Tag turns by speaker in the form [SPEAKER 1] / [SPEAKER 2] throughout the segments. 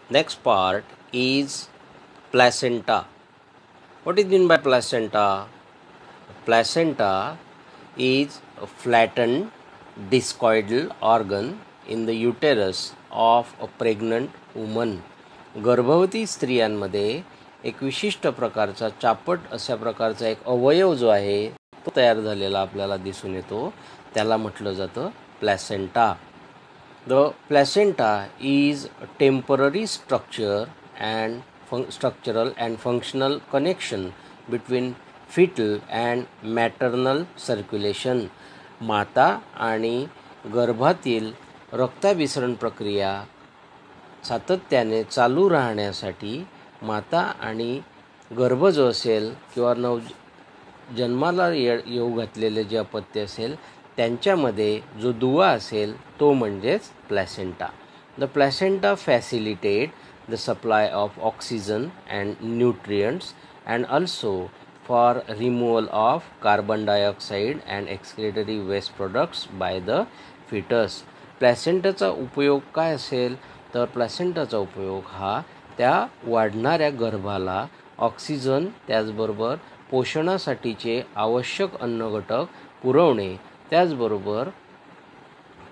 [SPEAKER 1] Next part is placenta. What is meant by placenta? Placenta is a flattened discoidal organ in the uterus of a pregnant woman. गर्भवती स्त्रियांमध्ये एक विशिष्ट प्रकारचा चापट अशा प्रकारचा एक अवयव जो आहे तो तयार झालेला आपल्याला दिसून येतो, त्याला म्हटलं जातं placenta. The placenta is a temporary structural and functional connection between fetal and maternal circulation. माता आणि गर्भातील रक्ताभिसरण प्रक्रिया सातत्याने चालू राहण्यासाठी माता आणि गर्भ जो असेल किंवा जन्माला येऊ घातलेले जे अपत्य असेल त्यांच्यामध्ये जो दुवा असेल तो म्हणजेच placenta. The placenta facilitate the supply of oxygen and nutrients and also for removal of carbon dioxide and excretory waste products by the foetus. प्लॅसेंटाचा उपयोग काय असेल तर प्लॅसेंटाचा उपयोग हा त्या वाढणाऱ्या गर्भाला ऑक्सिजन त्याचबरोबर पोषणासाठीचे आवश्यक अन्नघटक पुरवणे, त्याचबरोबर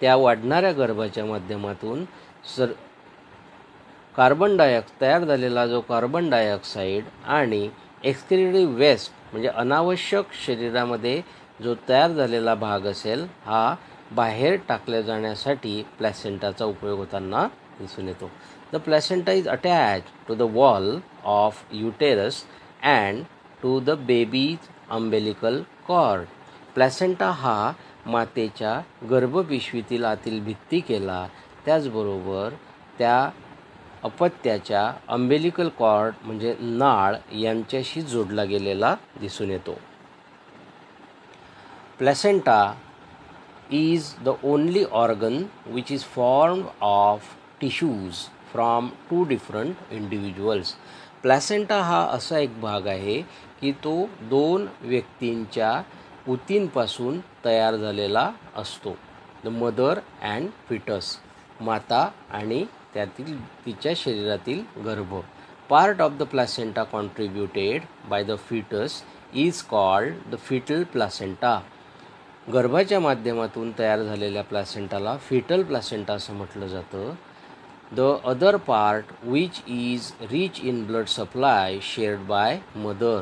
[SPEAKER 1] त्या वाढणाऱ्या गर्भाच्या माध्यमातून तयार झालेला जो कार्बन डायऑक्साईड आणि एक्सक्रिटिव्ह वेस्ट म्हणजे अनावश्यक शरीरामध्ये जो तयार झालेला भाग असेल हा बाहेर टाकल्या जाण्यासाठी प्लॅसेंटाचा उपयोग होताना दिसून येतो. The placenta is attach to the wall of uterus and to the baby's umbilical cord. Placenta हा मातेच्या गर्भपिशवीतील आतील भित्तिकेला त्याचबरोबर त्या अपत्याच्या अम्बेलिकल कॉर्ड म्हणजे नाळ यांच्याशी जोडला गेलेला दिसून येतो. Placenta is the only organ which is formed of tissues from two different individuals. Placenta हा असा एक भाग आहे की तो दोन व्यक्तींच्या उतींपासून तयार झालेला असतो. द मदर अँड फिटस, माता आणि त्यातील तिच्या शरीरातील गर्भ. Part of the placenta contributed by the foetus is called the foetal placenta. गर्भाच्या माध्यमातून तयार झालेल्या प्लॅसेंटाला फिटल प्लॅसेंटा असं म्हटलं जातं. The other part which is rich in blood supply shared by mother.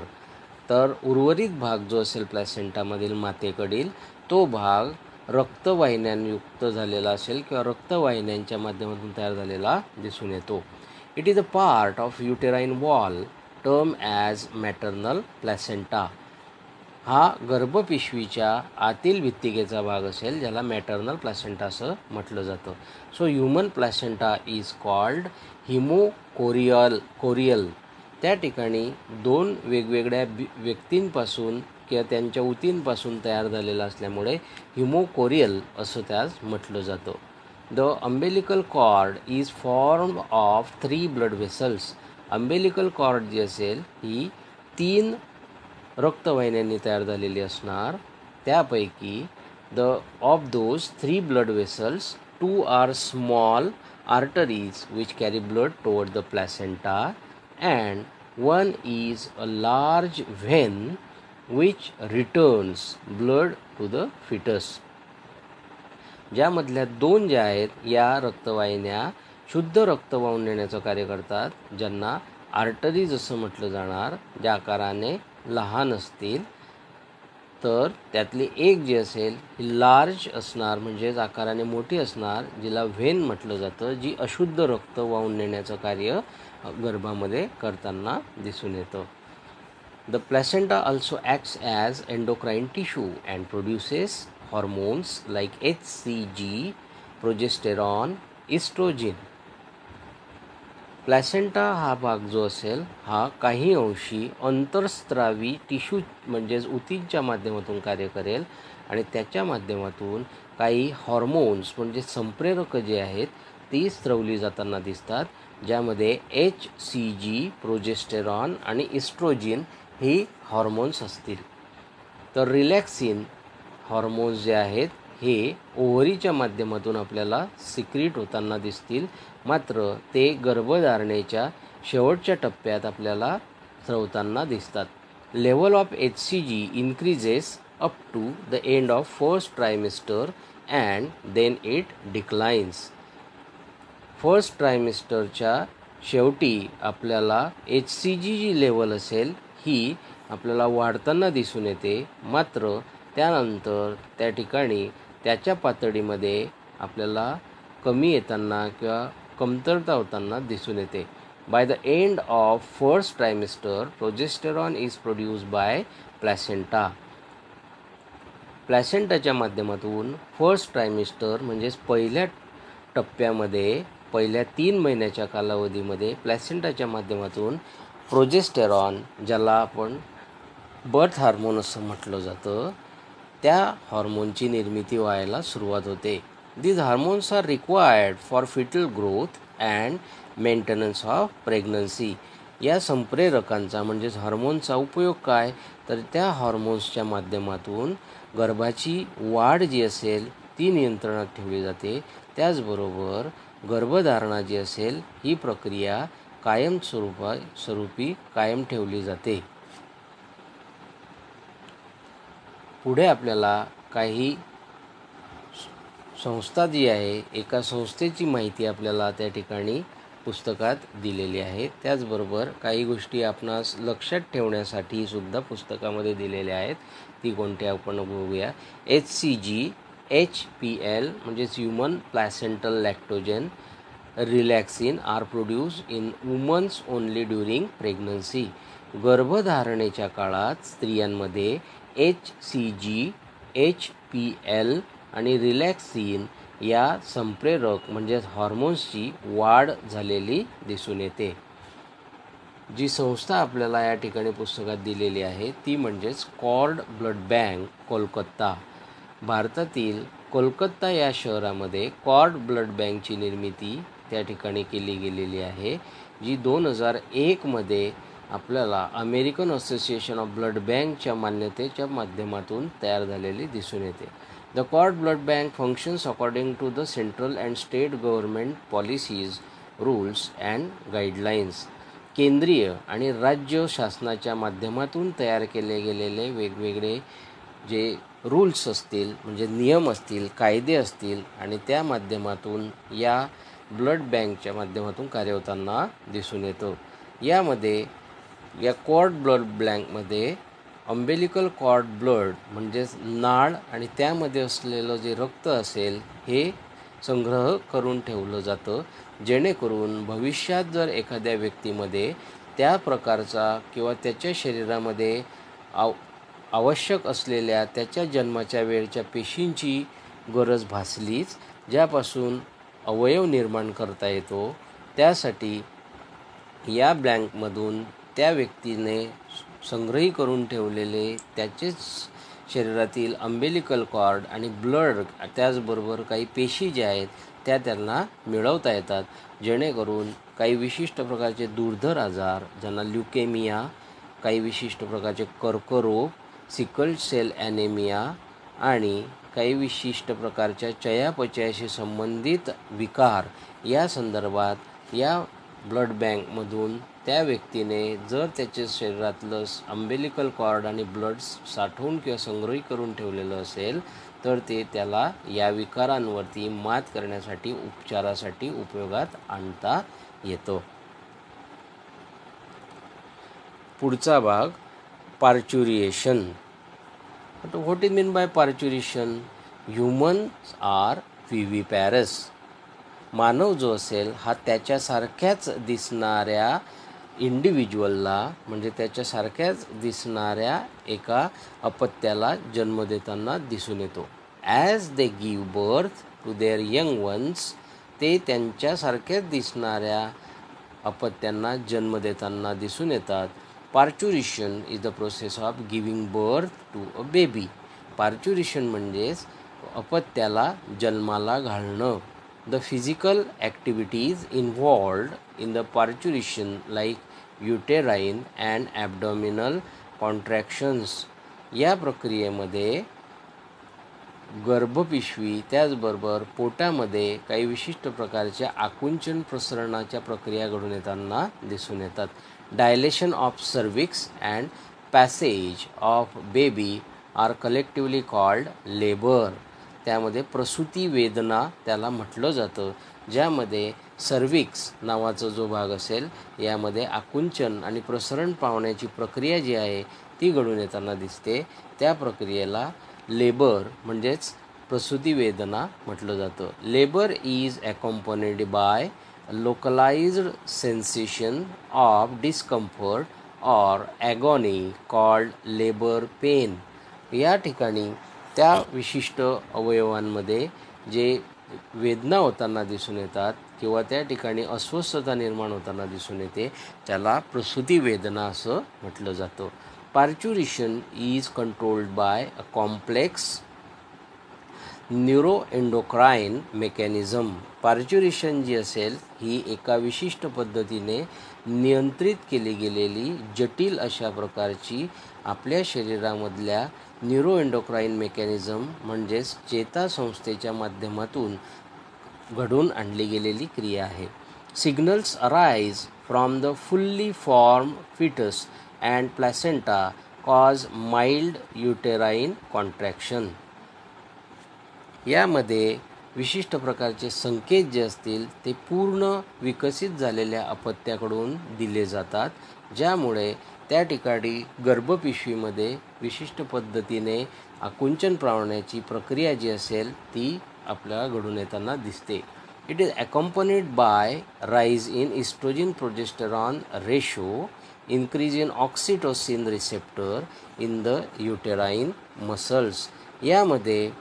[SPEAKER 1] तर उर्वरित भाग जो असेल प्लॅसेंटामधील मातेकडील तो भाग रक्तवाहिन्यांयुक्त झालेला असेल किंवा रक्तवाहिन्यांच्या माध्यमातून तयार झालेला दिसून येतो. It is a part of uterine wall term as maternal placenta. हा गर्भपिशवीच्या आतील भित्तिकेचा भाग असेल ज्याला मॅटर्नल प्लॅसेंटा असं म्हटलं जातं. So human placenta is called chorial. त्या ठिकाणी दोन वेगवेगळ्या व्यक्तींपासून किंवा त्यांच्या उतींपासून तयार झालेला असल्यामुळे हिमोकोरियल असं त्यास म्हटलं जातं. The umbilical cord is formed of 3 blood vessels. Umbilical cord जी असेल ही 3 रक्तवाहिन्यांनी तयार झालेली असणार. त्यापैकी of those 3 blood vessels 2 are small arteries which carry blood toward the placenta and 1 is a large vein which returns blood to the foetus. ज्यामधल्या 2 ज्या आहेत या रक्तवाहिन्या शुद्ध रक्त वाहून नेण्याचं कार्य करतात, ज्यांना आर्टरीज असं म्हटलं जाणार, ज्या आकाराने लहान असतील. तर त्यातली एक जी असेल ही लार्ज असणार म्हणजेच आकाराने मोठी असणार, जिला व्हेन म्हटलं जातं, जी अशुद्ध रक्त वाहून नेण्याचं कार्य गर्भामध्ये करताना दिसून येतं. The placenta also acts as endocrine tissue and produces hormones like HCG, progesterone, oestrogen. Placenta हा भाग जो असेल हा काही अंशी अंतरस्त्रावी टिश्यू म्हणजेच उतींच्या माध्यमातून कार्य करेल आणि त्याच्या माध्यमातून काही हॉर्मोन्स म्हणजे संप्रेरक जे आहेत ती स्त्रवली जाताना दिसतात, ज्यामध्ये HCG, प्रोजेस्टेरॉन आणि इस्ट्रोजिन ही हॉर्मोन्स असतील. तर रिलॅक्सिन हॉर्मोन्स जे आहेत हे ओव्हरीच्या माध्यमातून आपल्याला सिक्रीट होताना दिसतील, मात्र ते गर्भधारणेच्या शेवटच्या टप्प्यात आपल्याला स्रवताना दिसतात. Level of HCG increases up to the end of first trimester and then it declines. First ट्रायमिस्टरच्या शेवटी आपल्याला HCG जी लेवल असेल ही आपल्याला वाढताना दिसून येते, मात्र त्यानंतर त्या ठिकाणी त्याच्या पातळीमध्ये आपल्याला कमी येताना किंवा कमतरता होताना दिसून येते. By the end of first trimester progesterone is produced by placenta. प्लॅसेंटाच्या माध्यमातून फर्स्ट ट्रायमिस्टर म्हणजेच पहिल्या टप्प्यामध्ये पहिल्या 3 महिन्याच्या कालावधीमध्ये प्लॅसेंटाच्या माध्यमातून प्रोजेस्टेरॉन, ज्याला आपण बर्थ हार्मोन असं म्हटलं जातं, त्या हार्मोनची निर्मिती व्हायला सुरुवात होते. These hormones are required for fetal growth and maintenance of pregnancy. या संप्रेरकांचा म्हणजेच हार्मोनचा उपयोग काय, तर त्या हार्मोन्सच्या माध्यमातून गर्भाची वाढ जी असेल ती नियंत्रणात ठेवली जाते. त्याचबरोबर गर्भधारणा जी असेल ही प्रक्रिया स्वरूपी कायम ठेवली जाते. पुढे आपल्याला काही संस्था जी आहे, एका संस्थेची माहिती आपल्याला त्या ठिकाणी पुस्तकात दिलेली आहे. त्याचबरोबर काही गोष्टी आपणास लक्षात ठेवण्यासाठी सुद्धा पुस्तकामध्ये दिलेल्या आहेत. ती कोणत्या आपण बघूया. HCG, HPL म्हणजेच human placental lactogen relaxin are produced in womens only during pregnancy. गर्भधारणेच्या काळात स्त्रियांमध्ये HCG, HPL आणि रिलॅक्सिन या संप्रेरक म्हणजेच हॉर्मोन्सची वाढ झालेली दिसून येते. जी संस्था आपल्याला या ठिकाणी पुस्तकात दिलेली आहे ती म्हणजेच कॉर्ड ब्लड बँक, कोलकाता. भारतातील कोलकाता या शहरामध्ये कॉर्ड ब्लड बँकची निर्मिती त्या ठिकाणी केली गेलेली आहे, जी 2001 मध्ये आपल्याला अमेरिकन असोसिएशन ऑफ ब्लड बँकच्या मान्यतेच्या माध्यमातून तयार झालेली दिसून येते. The cord blood bank functions according to the central and state government policies, rules and guidelines. केंद्रीय आणि राज्य शासनाच्या माध्यमातून तयार केले गेलेले वेगवेगळे जे रूल्स असतील म्हणजे नियम असतील, कायदे असतील आणि त्या माध्यमातून या ब्लड बँकच्या माध्यमातून कार्य होताना दिसून येतं. यामध्ये या कॉर्ड ब्लड बँकमध्ये अंबेलिकल कॉर्ड ब्लड म्हणजेच नाळ आणि त्यामध्ये असलेलं जे रक्त असेल हे संग्रह करून ठेवलं जातं, जेणेकरून भविष्यात जर एखाद्या व्यक्तीमध्ये त्या प्रकारचा किंवा त्याच्या शरीरामध्ये आवश्यक असलेल्या त्याच्या जन्माच्या वेळच्या पेशींची गरज भासलीच, ज्यापासून अवयव निर्माण करता येतो, त्यासाठी या बँकमधून त्या व्यक्तीने संग्रही करून ठेवलेले त्याचेच शरीरातील अंबेलिकल कॉर्ड आणि ब्लड, त्याचबरोबर काही पेशी ज्या आहेत त्या त्यांना मिळवता येतात, जेणेकरून काही विशिष्ट प्रकारचे दुर्धर आजार, ज्यांना ल्युकेमिया, काही विशिष्ट प्रकारचे कर्करोग, सिकल सेल ॲनेमिया आणि काही विशिष्ट प्रकारच्या चयापचयाशी संबंधित विकार या संदर्भात या ब्लड बँकमधून त्या व्यक्तीने जर त्याच्या शरीरातलं अंबेलिकल कॉर्ड आणि ब्लड साठवून किंवा संग्रहित करून ठेवलेलं असेल तर ते त्याला या विकारांवरती मात करण्यासाठी उपचारासाठी उपयोगात आणता येतो. पुढचा भाग parturition. What is mean by parturition? Humans are viviparous. मानव जो असेल हा त्याच्यासारख्याच दिसणाऱ्या इंडिव्हिज्युअलला म्हणजे त्याच्यासारख्याच दिसणाऱ्या एका अपत्याला जन्म देताना दिसून येतो. As they give birth to their young ones, ते त्यांच्यासारख्याच दिसणाऱ्या अपत्यांना जन्म देताना दिसून येतात. Parturition is the process of giving birth to a baby. Parturition म्हणजेच अपत्याला जन्माला घालणं. The physical activities involved in the parturition like uterine and abdominal contractions. या प्रक्रियेमध्ये गर्भपिशवी त्याचबरोबर पोटामध्ये काही विशिष्ट प्रकारच्या आकुंचन प्रसरणाच्या प्रक्रिया घडून येताना दिसून येतात. Dilation of cervix and passage of baby are collectively called labour. त्यामध्ये प्रसूती वेदना त्याला म्हटलं जातं, ज्यामध्ये सर्विक्स नावाचा जो भाग असेल यामध्ये आकुंचन आणि प्रसरण पावण्याची प्रक्रिया जी आहे ती घडून येताना दिसते. त्या प्रक्रियेला लेबर म्हणजेच प्रसूती वेदना म्हटलं जातं. Labour is accompanied by localised sensation of discomfort or agony called labour pain. या ठिकाणी त्या विशिष्ट अवयवांमध्ये जे वेदना होताना दिसून येतात किंवा त्या ठिकाणी अस्वस्थता निर्माण होताना दिसून येते त्याला प्रसूती वेदना असं म्हटलं जातं. Parturition is controlled by a complex neuroendocrine mechanism. Parturition जी असेल ही एका विशिष्ट पद्धतीने नियंत्रित केली गेलेली जटिल अशा प्रकारची आपल्या शरीरामधल्या न्यूरोएंडोक्राइन मेकॅनिझम म्हणजेच चेतासंस्थेच्या माध्यमातून घडून आणली गेलेली क्रिया आहे. Signals arise from the fully form foetus and placenta cause mild uterine contraction. यामध्ये विशिष्ट प्रकारचे संकेत जे असतील ते पूर्ण विकसित झालेल्या अपत्याकडून दिले जातात, ज्यामुळे त्या ठिकाणी गर्भपिशवीमध्ये विशिष्ट पद्धतीने आकुंचन पावण्याची प्रक्रिया जी असेल ती आपल्याला घडून येताना दिसते. It is accompanied by rise in oestrogen progesterone ratio, increase in oxytocin receptor in the uterine muscles. यामध्ये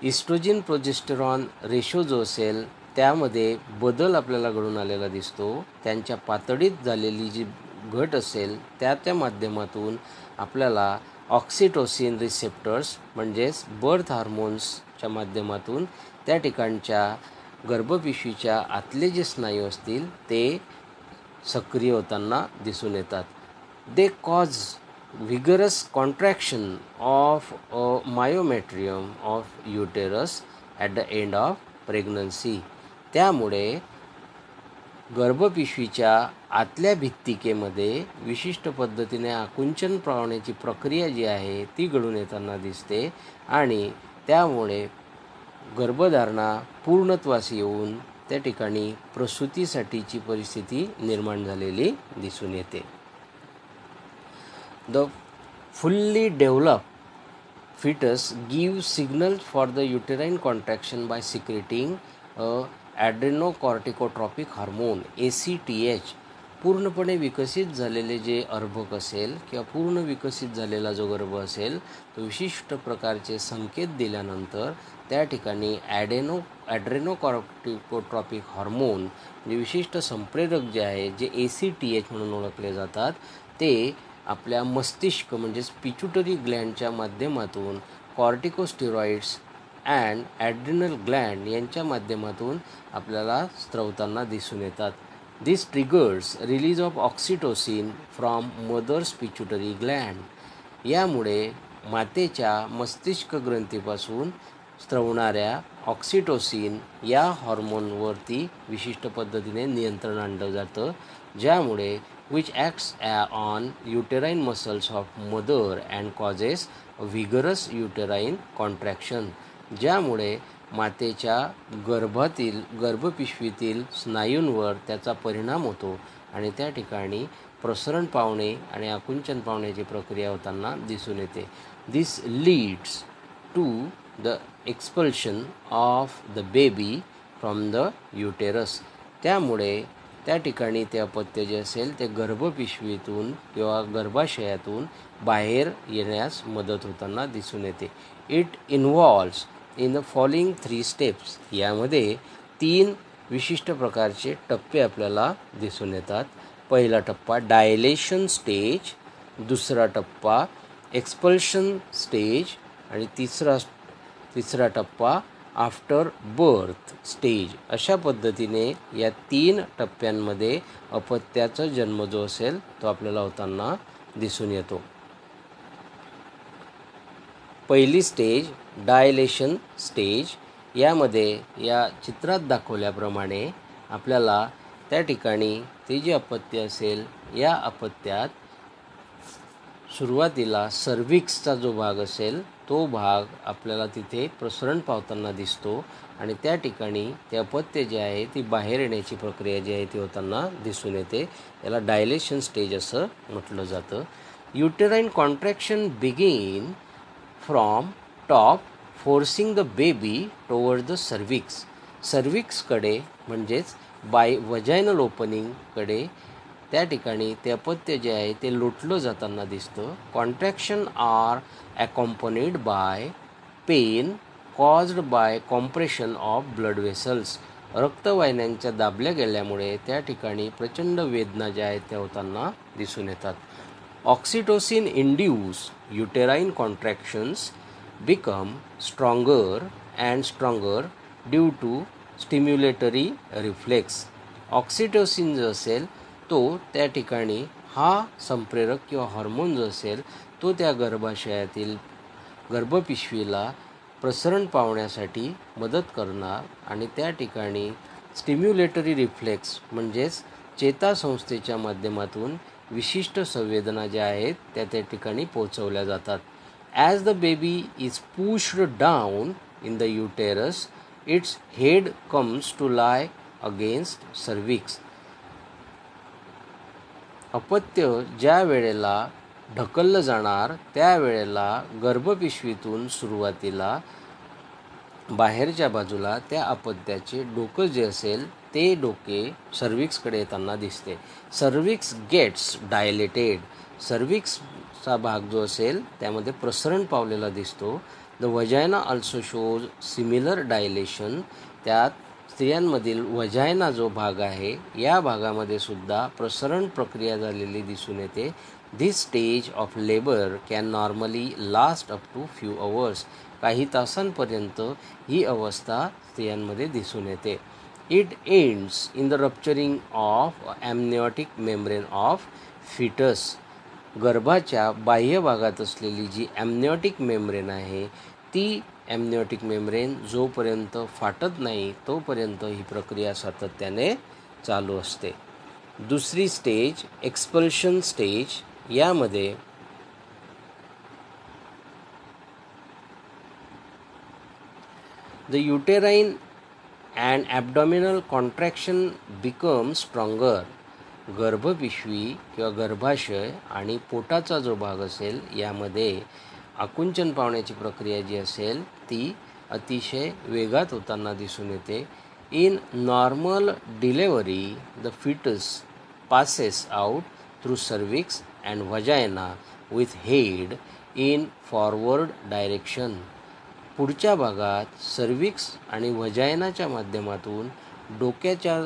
[SPEAKER 1] इस्ट्रोजन प्रोजेस्टेरॉन रेशो जो असेल त्यामध्ये बदल आपल्याला घडून आलेला दिसतो. त्यांच्या पातळीत झालेली जी घट असेल त्याच्या माध्यमातून आपल्याला ऑक्सिटोसिन रिसेप्टर्स म्हणजेच बर्थ हार्मोन्सच्या माध्यमातून त्या ठिकाणच्या गर्भपिशवीच्या आतले जे स्नायू असतील ते सक्रिय होताना दिसून येतात. They cause vigorous contraction of a myometrium of uterus at the end of pregnancy. त्यामुळे गर्भपिशवीच्या आतल्या भित्तिकेमध्ये विशिष्ट पद्धतीने आकुंचन पावण्याची प्रक्रिया जी आहे ती घडून येताना दिसते आणि त्यामुळे गर्भधारणा पूर्णत्वास येऊन त्या ठिकाणी प्रसूतीसाठीची परिस्थिती निर्माण झालेली दिसून येते. The fully developed fetus gives signals for the uterine contraction by secreting adrenocorticotropic hormone ACTH. पूर्णपणे विकसित झालेले जे अर्भक असेल किंवा पूर्ण विकसित झालेला जो गर्भ असेल तो विशिष्ट प्रकारचे संकेत दिल्यानंतर त्या ठिकाणी ॲड्रेनोकॉर्टिकोट्रॉपिक हॉर्मोन म्हणजे विशिष्ट संप्रेरक जे आहे जे ACTH म्हणून ओळखले जातात ते आपल्या मस्तिष्क म्हणजेच पिच्युटरी ग्लँडच्या माध्यमातून कॉर्टिकोस्टेरॉइड्स अँड ॲड्रिनल ग्लँड यांच्या माध्यमातून आपल्याला स्त्रवताना दिसून येतात. This triggers release of oxytocin from mother's pituitary gland. यामुळे मातेच्या मस्तिष्क ग्रंथीपासून स्त्रवणाऱ्या ऑक्सिटोसिन या हॉर्मोनवरती विशिष्ट पद्धतीने नियंत्रण आणलं जातं, ज्यामुळे which acts on uterine muscles of mother and causes a vigorous uterine contraction. ज्यामुळे मातेच्या गर्भपिशवीतील स्नायूंवर त्याचा परिणाम होतो आणि त्या ठिकाणी प्रसरण पावणे आणि आकुंचन पावण्याची प्रक्रिया होताना दिसून येते. This leads to the expulsion of the baby from the uterus. त्यामुळे त्या ठिकाणी ते अपत्य जे असेल ते गर्भपिशवीतून किंवा गर्भाशयातून बाहेर येण्यास मदत होताना दिसून येते. It involves in the following 3 steps. यामध्ये 3 विशिष्ट प्रकारचे टप्पे आपल्याला दिसून येतात. पहिला टप्पा डायलेशन स्टेज, दुसरा टप्पा एक्सपल्शन स्टेज आणि तिसरा टप्पा आफ्टर बर्थ स्टेज. अशा पद्धतीने या 3 टप्प्यांमध्ये अपत्याचा जन्म जो असेल तो आपल्याला होताना दिसून येतो. पहिली स्टेज डायलेशन स्टेज. यामध्ये या चित्रात दाखवल्याप्रमाणे आपल्याला त्या ठिकाणी ते जे अपत्य असेल या अपत्यात सुरुवातीला सर्व्हिक्सचा जो भाग असेल तो भाग आपल्याला तिथे प्रसरण पावताना दिसतो आणि त्या ठिकाणी ते अपत्य जे आहे ती बाहेर येण्याची प्रक्रिया जी आहे ती होताना दिसून येते. याला डायलेशन स्टेज असं म्हटलं जातं. Uterine contraction begin from top forcing the baby toward the cervix. सर्व्हिक्सकडे म्हणजेच वजायनल ओपनिंगकडे त्या ठिकाणी ते अपत्य जे आहे ते लोटलं जाताना दिसतं. Contraction are accompanied by pain caused by compression of blood vessels. रक्तवाहिन्यांच्या दाबल्या गेल्यामुळे त्या ठिकाणी प्रचंड वेदना ज्या आहेत त्या होताना दिसून येतात. Oxytocin induce uterine contractions become stronger and stronger due to stimulatory reflex. Oxytocin जो असेल तो त्या ठिकाणी हा संप्रेरक किंवा हॉर्मोन जो असेल तो त्या गर्भाशयातील गर्भपिशवीला प्रसरण पावण्यासाठी मदत करणार आणि त्या ठिकाणी स्टिम्युलेटरी रिफ्लेक्स म्हणजेच चेतासंस्थेच्या माध्यमातून विशिष्ट संवेदना ज्या आहेत त्या ठिकाणी पोहोचवल्या जातात. As the baby is pushed down in the uterus its head comes to lie against cervix. अपत्य ज्या वेळेला ढकललं जाणार त्यावेळेला गर्भपिशवीतून सुरुवातीला बाहेरच्या बाजूला त्या अपत्याचे डोकं जे असेल ते डोके सर्व्हिक्सकडे येताना दिसते. सर्व्हिक्स गेट्स डायलेटेड. सर्व्हिक्सचा भाग जो असेल त्यामध्ये प्रसरण पावलेला दिसतो. The वजायना also shows similar dilation. त्यात स्त्रियांमधील वजायना जो भाग आहे या भागामध्ये सुद्धा प्रसरण प्रक्रिया झालेली दिसून येते. This stage of labour can normally last up to few hours. काही तासांपर्यंत ही अवस्था स्त्रियांमध्ये दिसून येते. It ends in the rupturing of amniotic membrane of foetus. गर्भाच्या बाह्य भागात असलेली जी ॲम्निओटिक मेम्ब्रेन आहे ती ॲम्निओटिक मेम्ब्रेन जोपर्यंत फाटत नाही तोपर्यंत ही प्रक्रिया सातत्याने चालू असते. दुसरी स्टेज एक्सपल्शन स्टेज. यामध्ये the uterine and abdominal contraction become stronger. गर्भपिशवी किंवा गर्भाशय आणि पोटाचा जो भाग असेल यामध्ये आकुंचन पावण्याची प्रक्रिया जी असेल ती अतिशय वेगात होताना दिसून येते. In normal delivery the foetus passes out through cervix and vagina with head in forward direction. पुढच्या भागात सर्व्हिक्स आणि वजायनाच्या माध्यमातून डोक्याच्या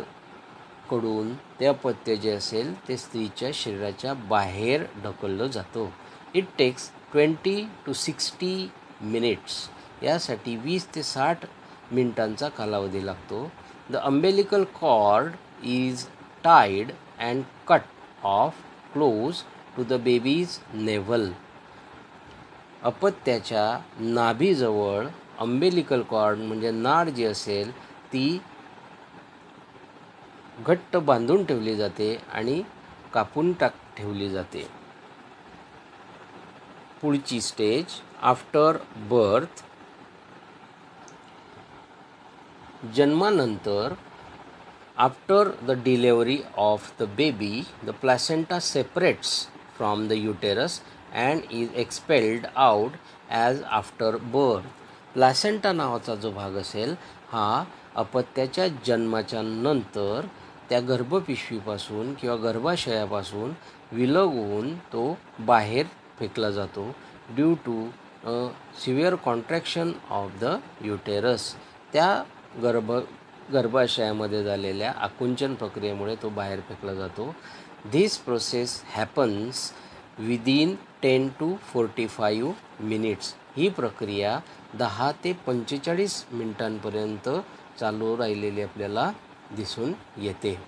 [SPEAKER 1] कडून ते अपत्य जे असेल ते स्त्रीच्या शरीराच्या बाहेर ढकललं जातं. It takes 20 to 60 minutes. यासाठी 20 ते 60 मिनिटांचा कालावधी लागतो. The umbilical cord is tied and cut off close to the baby's navel. अपत्याच्या नाभीजवळ अंबेलिकल कॉर्ड म्हणजे नाड जी असेल ती घट्ट बांधून ठेवली जाते आणि कापून ठेवली जाते. पुढची स्टेज आफ्टर बर्थ. जन्मानंतर after the delivery of the baby, the placenta separates from the uterus and is expelled out as after birth. Placenta नावाचा जो भाग असेल हा अपत्याच्या जन्माच्या नंतर त्या गर्भपिशवीपासून किंवा गर्भाशयापासून विलग होऊन तो बाहेर फेकला जातो. Due to severe contraction of the uterus. त्या गर्भाशयामध्ये झालेल्या आकुंचन प्रक्रियेमुळे तो बाहेर फेकला जातो. This process happens within 10 to 45 minutes. ही प्रक्रिया 10 ते 45 मिनिटांपर्यंत चालू राहिलेली आपल्याला दिसून येते.